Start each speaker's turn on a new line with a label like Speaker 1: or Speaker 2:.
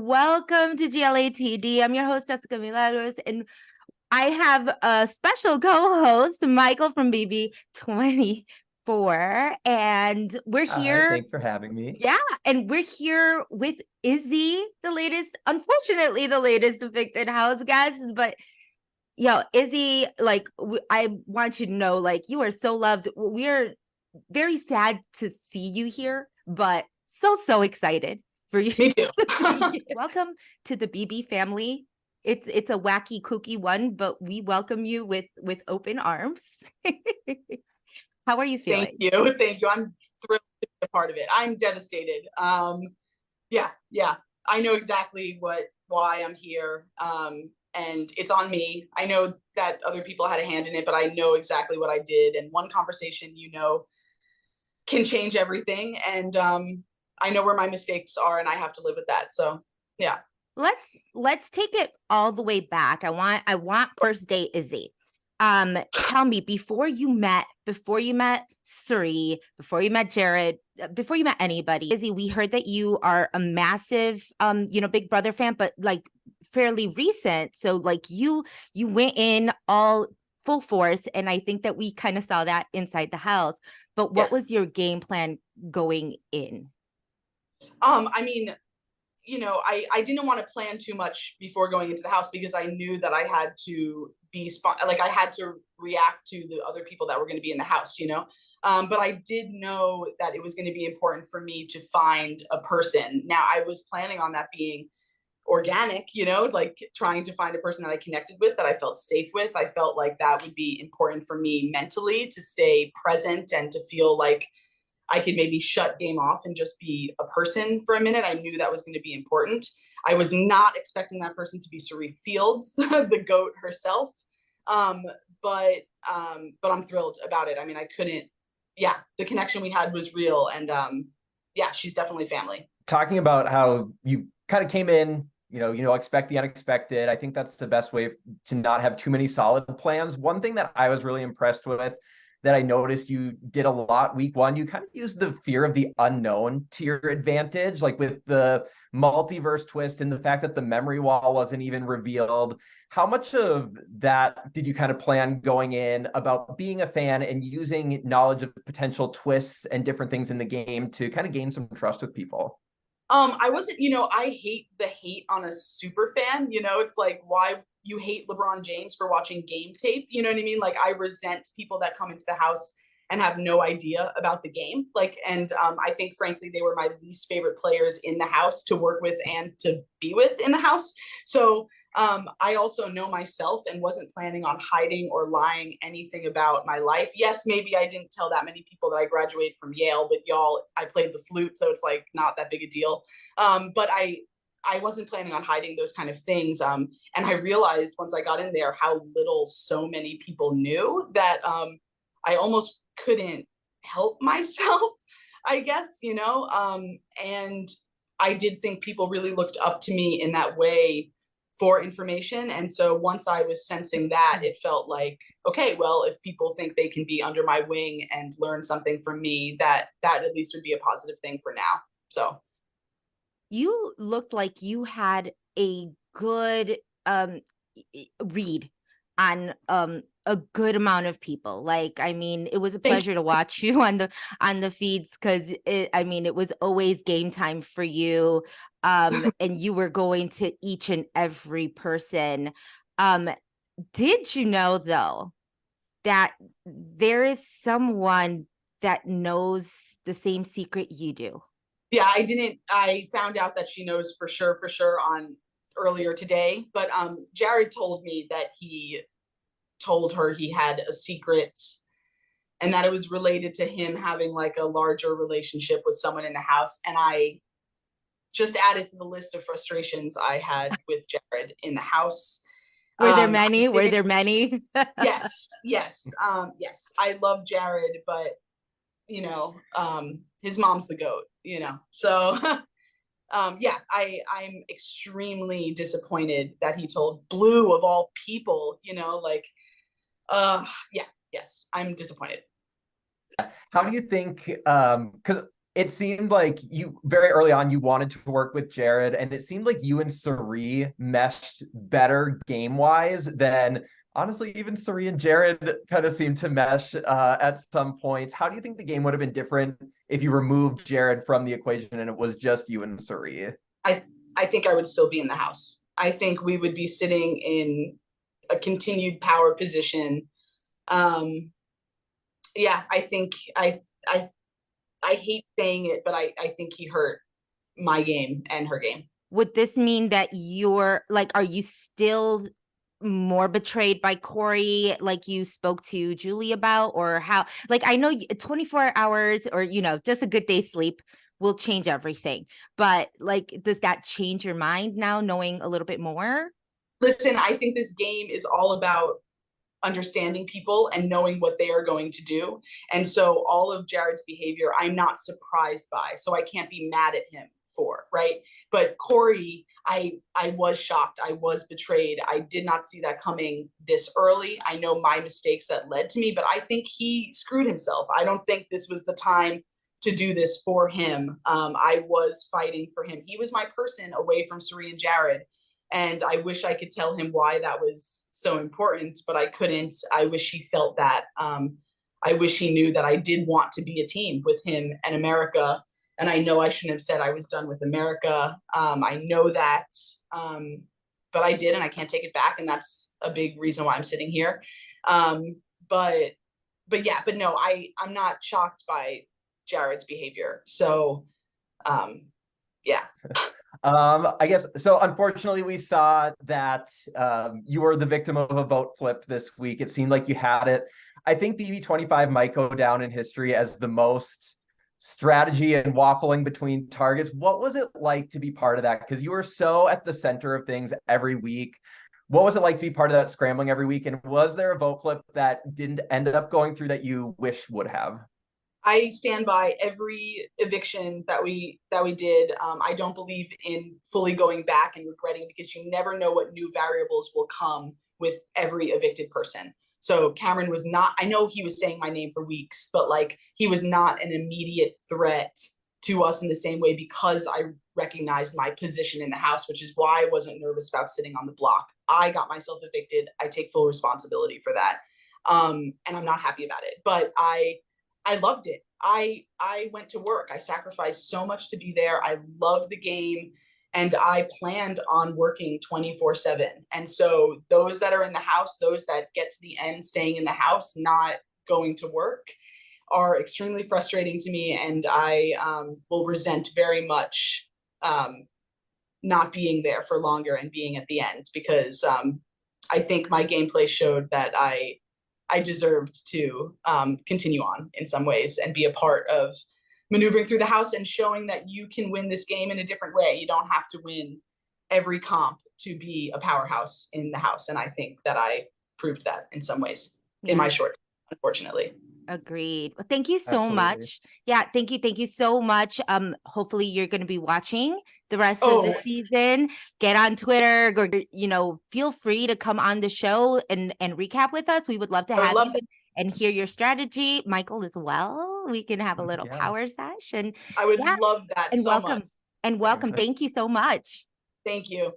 Speaker 1: Welcome to GLATD. I'm your host, Jessica Milagros, and I have a special co-host, Michael from BB24, and we're
Speaker 2: Hi,
Speaker 1: here.
Speaker 2: thanks for having me.
Speaker 1: Yeah, and we're here with Izzy, unfortunately, the latest evicted house guest. But Izzy, I want you to know, you are so loved. We're very sad to see you here, but so excited for you.
Speaker 3: Me too.
Speaker 1: Welcome to the BB family. It's a wacky, kooky one, but we welcome you with open arms. How are you feeling?
Speaker 3: Thank you. I'm thrilled to be a part of it. I'm devastated. Yeah. I know exactly why I'm here. And it's on me. I know that other people had a hand in it, but I know exactly what I did. And one conversation, can change everything. And I know where my mistakes are, and I have to live with that. So yeah.
Speaker 1: Let's take it all the way back. I want first date Izzy. Tell me, before you met Suri, before you met Jared, before you met anybody, Izzy, we heard that you are a massive Big Brother fan, but fairly recent. So you went in all full force, and I think that we kind of saw that inside the house. But what was your game plan going in?
Speaker 3: I mean, I didn't want to plan too much before going into the house, because I knew that I had to be I had to react to the other people that were going to be in the house, but I did know that it was going to be important for me to find a person. Now, I was planning on that being organic, trying to find a person that I connected with, that I felt safe with. I felt like that would be important for me mentally, to stay present and to feel like I could maybe shut game off and just be a person for a minute. I knew that was going to be important. I was not expecting that person to be Suri Fields, the GOAT herself. But I'm thrilled about it. I mean, the connection we had was real. And she's definitely family.
Speaker 2: Talking about how you kind of came in, expect the unexpected. I think that's the best way to not have too many solid plans. One thing that I was really impressed with, that I noticed you did a lot week one, you kind of used the fear of the unknown to your advantage, like with the multiverse twist and the fact that the memory wall wasn't even revealed. How much of that did you kind of plan going in about being a fan and using knowledge of potential twists and different things in the game to kind of gain some trust with people?
Speaker 3: I wasn't, I hate the hate on a super fan. It's like, why you hate LeBron James for watching game tape? You know what I mean? I resent people that come into the house and have no idea about the game. And I think, frankly, they were my least favorite players in the house to work with and to be with in the house. So I also know myself and wasn't planning on hiding or lying anything about my life. Yes, maybe I didn't tell that many people that I graduated from Yale, but I played the flute, so it's not that big a deal. But I wasn't planning on hiding those kind of things. And I realized once I got in there how little so many people knew, that I almost couldn't help myself, I guess, and I did think people really looked up to me in that way for information. And so once I was sensing that, it felt like, okay, well, if people think they can be under my wing and learn something from me, that at least would be a positive thing for now. So
Speaker 1: you looked like you had a good read on a good amount of people. It was a pleasure to watch you on the feeds, because it was always game time for you. And you were going to each and every person. Did you know, though, that there is someone that knows the same secret you do?
Speaker 3: Yeah, I didn't. I found out that she knows for sure on earlier today. But Jared told me that he told her he had a secret, and that it was related to him having a larger relationship with someone in the house. And I just added to the list of frustrations I had with Jared in the house.
Speaker 1: Were there many? Were there many?
Speaker 3: Yes. I love Jared, but his mom's the GOAT, so I'm extremely disappointed that he told Blue, of all people, yes, I'm disappointed.
Speaker 2: How do you think, because it seemed like you very early on you wanted to work with Jared, and it seemed like you and CORY meshed better game wise than honestly even CORY and Jared kind of seemed to mesh at some points. How do you think the game would have been different if you removed Jared from the equation and it was just you and CORY?
Speaker 3: I think I would still be in the house. I think we would be sitting in a continued power position. Yeah, I think I hate saying it, but I think he hurt my game and her game.
Speaker 1: Would this mean that you're like, are you still more betrayed by CORY, like you spoke to Julie about, or how? Like, I know 24 hours or, just a good day's sleep will change everything. But like, does that change your mind now, knowing a little bit more?
Speaker 3: Listen, I think this game is all about understanding people and knowing what they are going to do. And so all of Jared's behavior, I'm not surprised by. So I can't be mad at him for, right? But CORY, I was shocked. I was betrayed. I did not see that coming this early. I know my mistakes that led to me, but I think he screwed himself. I don't think this was the time to do this for him. I was fighting for him. He was my person away from CORY and Jared. And I wish I could tell him why that was so important, but I couldn't. I wish he felt that. I wish he knew that I did want to be a team with him and America. And I know I shouldn't have said I was done with America. I know that, but I did, and I can't take it back. And that's a big reason why I'm sitting here. But no, I'm not shocked by Jared's behavior. So, yeah.
Speaker 2: I guess so. Unfortunately, we saw that you were the victim of a vote flip this week. It seemed like you had it. I think BB25 might go down in history as the most strategy and waffling between targets. What was it like to be part of that? Because you were so at the center of things every week. What was it like to be part of that scrambling every week? And was there a vote flip that didn't end up going through that you wish would have?
Speaker 3: I stand by every eviction that we did. I don't believe in fully going back and regretting, because you never know what new variables will come with every evicted person. So Cameron was not, I know he was saying my name for weeks, but like he was not an immediate threat to us in the same way, because I recognized my position in the house, which is why I wasn't nervous about sitting on the block. I got myself evicted. I take full responsibility for that. And I'm not happy about it, but I loved it. I went to work. I sacrificed so much to be there. I love the game, and I planned on working 24/7. And so those that are in the house, those that get to the end staying in the house, not going to work, are extremely frustrating to me. And I will resent very much not being there for longer and being at the end, because I think my gameplay showed that I deserved to continue on in some ways and be a part of maneuvering through the house and showing that you can win this game in a different way. You don't have to win every comp to be a powerhouse in the house. And I think that I proved that in some ways in my short, unfortunately.
Speaker 1: Agreed. Well, thank you so
Speaker 2: Absolutely.
Speaker 1: much. Yeah, thank you so much. Hopefully you're going to be watching the rest of the season. Get on Twitter, or feel free to come on the show and recap with us. We would love to have you and hear your strategy. Michael as well. We can have a little power sesh, and
Speaker 3: I would love that
Speaker 1: and
Speaker 3: so
Speaker 1: welcome
Speaker 3: much.
Speaker 1: and welcome. Thank you so much.
Speaker 3: Thank you.